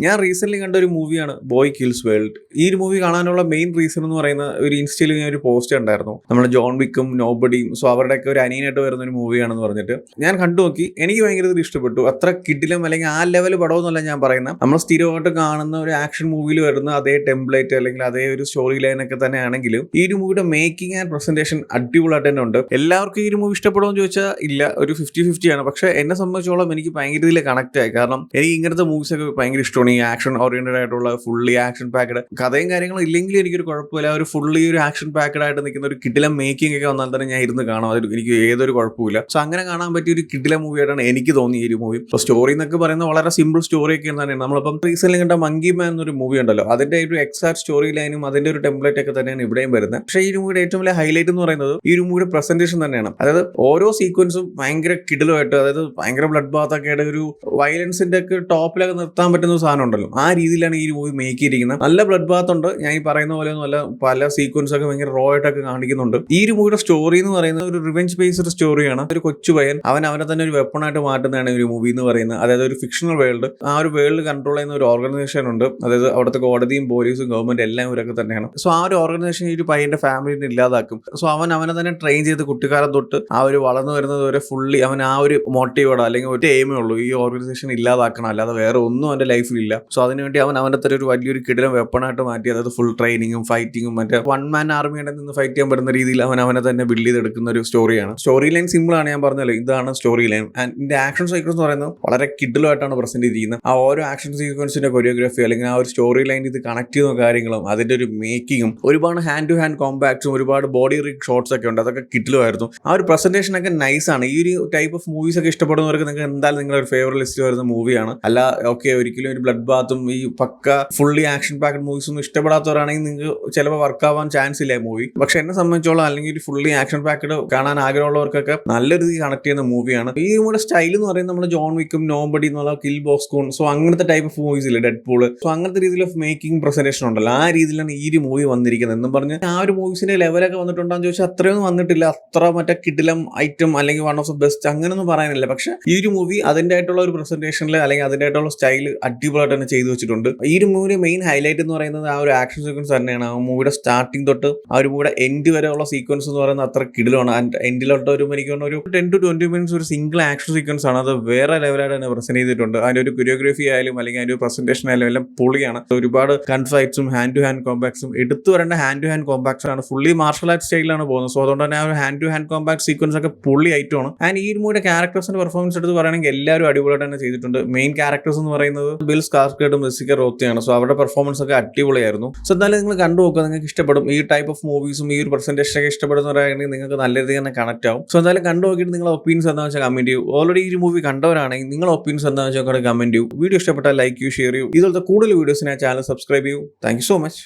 ഞാൻ റീസെന്റ് കണ്ട ഒരു മൂവിയാണ് ബോയ് കിൽസ് വേൾഡ്. ഈ ഒരു മൂവി കാണാനുള്ള മെയിൻ റീസൺ എന്ന് പറയുന്ന ഒരു ഇൻസ്റ്റയിൽ ഞാൻ ഒരു പോസ്റ്റ് ഉണ്ടായിരുന്നു, നമ്മുടെ ജോൺ വിക്കും നോബഡിയും. സോ അവരുടെയൊക്കെ ഒരു അനിയനായിട്ട് വരുന്ന ഒരു മൂവിയാണെന്ന് പറഞ്ഞിട്ട് ഞാൻ കണ്ടു നോക്കി. എനിക്ക് ഭയങ്കര ഇഷ്ടപ്പെട്ടു. അത്ര കിടിലം അല്ലെങ്കിൽ ആ ലെവൽ പടമൊന്നുമല്ല ഞാൻ പറയുന്നത്. നമ്മൾ സ്ഥിരമായിട്ട് കാണുന്ന ഒരു ആക്ഷൻ മൂവിയിൽ വരുന്ന അതേ ടെംപ്ലേറ്റ് അല്ലെങ്കിൽ അതേ ഒരു സ്റ്റോറി ലൈൻ ഒക്കെ തന്നെ ആണെങ്കിലും ഈ ഒരു മൂവിയുടെ മേക്കിംഗ് ആൻഡ് പ്രസന്റേഷൻ അടിപൊളിയായിട്ട് തന്നെ ഉണ്ട്. എല്ലാവർക്കും ഈ ഒരു മൂവി ഇഷ്ടപ്പെടുമെന്ന് ചോദിച്ചാൽ ഇല്ല, ഒരു 50-50 ആണ്. പക്ഷെ എന്നെ സംബന്ധിച്ചോളം എനിക്ക് ഭയങ്കര ഇതിൽ കണക്ട് ആയി. കാരണം എനിക്ക് ഇങ്ങനത്തെ മൂവീസ് ഒക്കെ ഭയങ്കര ഇഷ്ടമാണ്. ഈ ആക്ഷൻ ഓറിയന്റഡ് ആയിട്ടുള്ള ഫുള്ളി ആക്ഷൻ പാക്കഡ് കഥയും കാര്യങ്ങളും ഇല്ലെങ്കിലും എനിക്കൊരു കുഴപ്പമില്ല. ഒരു ഫുള്ളി ഒരു ആക്ഷൻ പാക്കഡ് ആയിട്ട് നിൽക്കുന്ന ഒരു കിടിലം മേക്കിംഗ് ഒക്കെ വന്നാൽ തന്നെ ഞാൻ ഇരുന്ന് കാണാം. അത് എനിക്ക് ഏതൊരു കുഴപ്പമില്ല. സോ അങ്ങനെ കാണാൻ പറ്റിയ ഒരു കിടിലം മൂവിയായിട്ടാണ് എനിക്ക് തോന്നിയ ഈ മൂവി. ഇപ്പോൾ സ്റ്റോറി എന്നൊക്കെ പറയുന്നത് വളരെ സിമ്പിൾ സ്റ്റോറി ഒക്കെ തന്നെയാണ്. നമ്മളിപ്പം റീസെന്റ് കണ്ട മങ്കി മാൻ എന്നൊരു മൂവി ഉണ്ടല്ലോ, അതിന്റെ ഒരു എക്സാക്ട് സ്റ്റോറി ലൈനും അതിന്റെ ഒരു ടെംപ്ലേറ്റ് ഒക്കെ തന്നെയാണ് ഇവിടെയും വരുന്നത്. പക്ഷേ ഈ മൂവിയുടെ ഏറ്റവും വലിയ ഹൈലൈറ്റ് എന്ന് പറയുന്നത് ഈ ഒരു മൂവിയുടെ പ്രസന്റേഷൻ തന്നെയാണ്. അതായത് ഓരോ സീക്വൻസും ഭയങ്കര കിടിലുമായിട്ട്, അതായത് ഭയങ്കര ബ്ലഡ് ബാത്ത് ഒക്കെ ആയിട്ട് ഒരു വയലൻസിന്റെ ഒക്കെ ടോപ്പിലൊക്കെ നിർത്താൻ പറ്റുന്ന സാധനം ഉണ്ടല്ലോ, ആ രീതിയിലാണ് ഈ മൂവി മേക്ക് ചെയ്തിരിക്കുന്നത്. നല്ല ബ്ലഡ് ബാത്ത് ഉണ്ട്. ഞാൻ ഈ പറയുന്ന പോലെ ഒന്നും അല്ല, പല സീക്വൻസ് ഒക്കെ ഭയങ്കര റോ ആയിട്ടൊക്കെ കാണിക്കുന്നുണ്ട്. ഈ ഒരു മൂവിയുടെ സ്റ്റോറി എന്ന് പറയുന്നത് ഒരു റിവെഞ്ച് ബേസ്ഡ് സ്റ്റോറിയാണ്. ഒരു കൊച്ചു പയ്യൻ അവനെ തന്നെ ഒരു വെപ്പണായിട്ട് മാറ്റുന്നതാണ് ഒരു മൂവി എന്ന് പറയുന്നത്. അതായത് ഒരു ഫിക്ഷണൽ വേൾഡ്, ആ ഒരു വേൾഡ് കൺട്രോൾ ചെയ്യുന്ന ഒരു ഓർഗനൈസേഷൻ ഉണ്ട്. അതായത് അവിടുത്തെ കോടതിയും പോലീസും ഗവൺമെന്റ് എല്ലാം ഇവരൊക്കെ തന്നെയാണ്. സോ ആ ഒരു ഓർഗനൈസേഷൻ ഈ ഒരു പയ്യന്റെ ഫാമിലിനെ ഇല്ലാതാക്കും. സോ അവനെ തന്നെ ട്രെയിൻ ചെയ്ത് കുട്ടിക്കാലം തൊട്ട് ആ ഒരു വളർന്നു വരുന്നത് വരെ ഫുള്ളി അവൻ ആ ഒരു മോട്ടീവോടെ അല്ലെങ്കിൽ ഒരു എയിമേ ഉള്ളൂ, ഈ ഓർഗനൈസേഷൻ ഇല്ലാതാക്കണം, അല്ലാതെ വേറെ ഒന്നും അവന്റെ ലൈഫിൽ ഇല്ല. സോ അതിനുവേണ്ടി അവൻ്റെ ഒരു വലിയൊരു കിടിലം വെപ്പണായിട്ട് മാറ്റി, അതായത് ഫുൾ ട്രെയിനിങ്ങും ഫൈറ്റിങ്ങും മറ്റേ വൺ മാൻ ആർമിയുടെ നിന്ന് ഫൈറ്റ് ചെയ്യാൻ പറ്റുന്ന രീതിയിൽ അവനെ തന്നെ ബിൽഡ് ചെയ്തെടുക്കുന്ന ഒരു സ്റ്റോറിയാണ്. സ്റ്റോറി ലൈൻ സിമ്പിൾ ആണ്, ഞാൻ പറഞ്ഞല്ലോ ഇതാണ് സ്റ്റോറി ലൈൻ. ആൻഡ് ഇതിന്റെ ആക്ഷൻ സീക്വൻസ് എന്ന് പറയുന്നത് വളരെ കിഡിലുമായിട്ടാണ് പ്രസന്റ് ചെയ്തിരിക്കുന്നത്. ആ ഓരോ ആക്ഷൻ സീക്വൻസിന്റെ കൊറിയോഗ്രാഫി അല്ലെങ്കിൽ ആ ഒരു സ്റ്റോറി ലൈൻ ഇത് കണക്ട് ചെയ്യുന്ന കാര്യങ്ങളും അതിന്റെ ഒരു മേക്കിങ്ങും ഒരുപാട് ഹാൻഡ് ടു ഹാൻഡ് കോമ്പാക്ട്സും ഒരുപാട് ബോഡി റിഗ് ഷോട്ട്സ് ഒക്കെ ഉണ്ട്. അതൊക്കെ കിഡിലുമായിരുന്നു. ആ ഒരു പ്രസന്റേഷൻ ഒക്കെ നൈസ് ആണ്. ഈ ഒരു ടൈപ്പ് ഓഫ് മൂവീസ് ഒക്കെ ഇഷ്ടപ്പെടുന്നവർക്ക് നിങ്ങൾക്ക് എന്തായാലും നിങ്ങളുടെ ഒരു ഫേവറേറ്റ് ലിസ്റ്റ് വരുന്ന മൂവിയാണ്. അല്ല ഓക്കെ, ഒരിക്കലും ഒരു ബ്ലഡ് ബാത്തും ഈ പക്ക ഫുള്ളി ആക്ഷൻ പാക്ഡ് മൂവീസ് ഒന്നും ഇഷ്ടപ്പെടാത്തവരാണെങ്കിൽ നിങ്ങൾക്ക് ചിലപ്പോൾ വർക്ക് ആവാൻ ചാൻസ് ഇല്ല മൂവി. പക്ഷെ എന്നെ സംബന്ധിച്ചോളം അല്ലെങ്കിൽ ഒരു ഫുള്ളി ആക്ഷൻ പാക്ഡ് കാണാൻ ആഗ്രഹമുള്ളവർക്കൊക്കെ നല്ല രീതിയിൽ കണക്ട് ചെയ്യുന്ന മൂവിയാണ്. ഈ മൂവിയുടെ സ്റ്റൈൽ എന്ന് പറയുന്നത് നമ്മൾ ജോൺ വിക്കും നോബഡി എന്നുള്ള കിൽ ബോക്സ് കൂൺ, സോ അങ്ങനത്തെ ടൈപ്പ് ഓഫ് മൂവീസ് ഇല്ലേ, ഡെഡ് പൂള്, സോ അങ്ങനത്തെ രീതിയിൽ ഓഫ് മേക്കിംഗ് പ്രസന്റേഷൻ ഉണ്ടല്ലോ, ആ രീതിയിലാണ് ഈ ഒരു മൂവി വന്നിരിക്കുന്നത്. എന്നും പറഞ്ഞ് ആ ഒരു മൂവീസിന്റെ ലെവലൊക്കെ വന്നിട്ടുണ്ടോന്ന് ചോദിച്ചാൽ അത്രയൊന്നും വന്നിട്ടില്ല. അത്ര മറ്റേ കിടിലം ഐറ്റം അല്ലെങ്കിൽ വൺ ഓഫ് ദ ബെസ്റ്റ് അങ്ങനെയൊന്നും പറയാനില്ല. പക്ഷെ ഈ ഒരു മൂവി അതിന്റെ ആയിട്ടുള്ള ഒരു പ്രസന്റേഷനിൽ അല്ലെങ്കിൽ അതിന്റെ ആയിട്ടുള്ള സ്റ്റൈൽ അടിപൊളിയായിട്ട് തന്നെ ചെയ്തു വെച്ചിട്ടുണ്ട്. ഈ ഒരു മൂവിയുടെ മെയിൻ ഹൈലൈറ്റ് എന്ന് പറയുന്നത് ആ ഒരു ആക്ഷൻ സീക്വൻസ് തന്നെയാണ്. ആ മൂവിയുടെ സ്റ്റാർട്ടിംഗ് തൊട്ട് ആ ഒരു മൂവിയുടെ എൻഡ് വരെയുള്ള സീക്വൻസ് എന്ന് പറയുന്നത് അത്ര കിടിലാണ്. ആൻഡ് എൻഡിലോട്ട് ഒരു എനിക്ക് ഒരു 10 to 20 മിനിറ്റ്സ് ഒരു സിംഗിൾ ആക്ഷൻ സീക്വൻസ് ആണ്. അത് വേറെ ലെവലായിട്ട് തന്നെ പ്രസന്റ് ചെയ്തിട്ടുണ്ട്. അതിന്റെ ഒരു കൊറിയോഗ്രഫി ആയാലും അല്ലെങ്കിൽ അതിന്റെ ഒരു പ്രസന്റേഷൻ ആയാലും എല്ലാം പൊളിയാണ്. ഒരുപാട് കൺഫൈറ്റ്സും ഹാൻഡ് ടു ഹാൻഡ് കോമ്പാക്ട്സും എടുത്തു വരേണ്ട ഹാൻഡ് ടു ഹാൻഡ് കോമ്പാക്ട്സ് ആണ്. ഫുള്ളി മാർഷൽ ആർട്ട് സ്റ്റൈലാണ് പോകുന്നത്. സോ അതുകൊണ്ട് തന്നെ ആ ഒരു hand to hand compact sequence ഒക്കെ പൊളി ഐറ്റമാണ്. ആൻഡ് ഈ മൂവിയുടെ ക്യാരക്ടേഴ്സിന്റെ പെർഫോമൻസ് എടുത്ത് പറയുകയാണെങ്കിൽ എല്ലാവരും അടിപൊളിയായിട്ട് തന്നെ ചെയ്തിട്ടുണ്ട്. മെയിൻ ക്യാരക്ടേഴ്സ് എന്ന് പറയുന്നത് ബിൽ സ്കാർസ്ഗാർഡും ജെസിക്ക റോത്തിയാണ്. സോ അവരുടെ പെർഫോമൻസ് ഒക്കെ അടിപൊളിയായിരുന്നു. സോ എന്തായാലും നിങ്ങൾ കണ്ടു നോക്കുക, നിങ്ങൾക്ക് ഇഷ്ടപ്പെടും. ഈ ടൈപ്പ് ഓഫ് മൂവീസും ഈ ഒരു പ്രസന്റേഷൻ ഒക്കെ ഇഷ്ടപ്പെടുന്നവരാണെങ്കിൽ നിങ്ങൾക്ക് നല്ല രീതിയിൽ തന്നെ കണക്ട് ആവും. സോ എന്തായാലും കണ്ടു നോക്കിയിട്ട് നിങ്ങളുടെ ഒപ്പീനിയൻസ് എന്താണെന്ന് വെച്ചാൽ കമന്റ് ചെയ്യൂ. ഓൾറെഡി ഈ മൂവി കണ്ടവരാണെങ്കിൽ നിങ്ങളുടെ ഒപ്പീനിയൻസ് എന്താണെന്ന് വെച്ചാൽ കമന്റ് ചെയ്യൂ. വീഡിയോ ഇഷ്ടപ്പെട്ടാൽ ലൈക്ക് ചെയ്യൂ, ഷെയർ ചെയ്യൂ. ഇതുപോലത്തെ കൂടുതൽ വീഡിയോസിന് ചാനൽ സബ്സ്ക്രൈബ് ചെയ്യൂ. Thank you so much.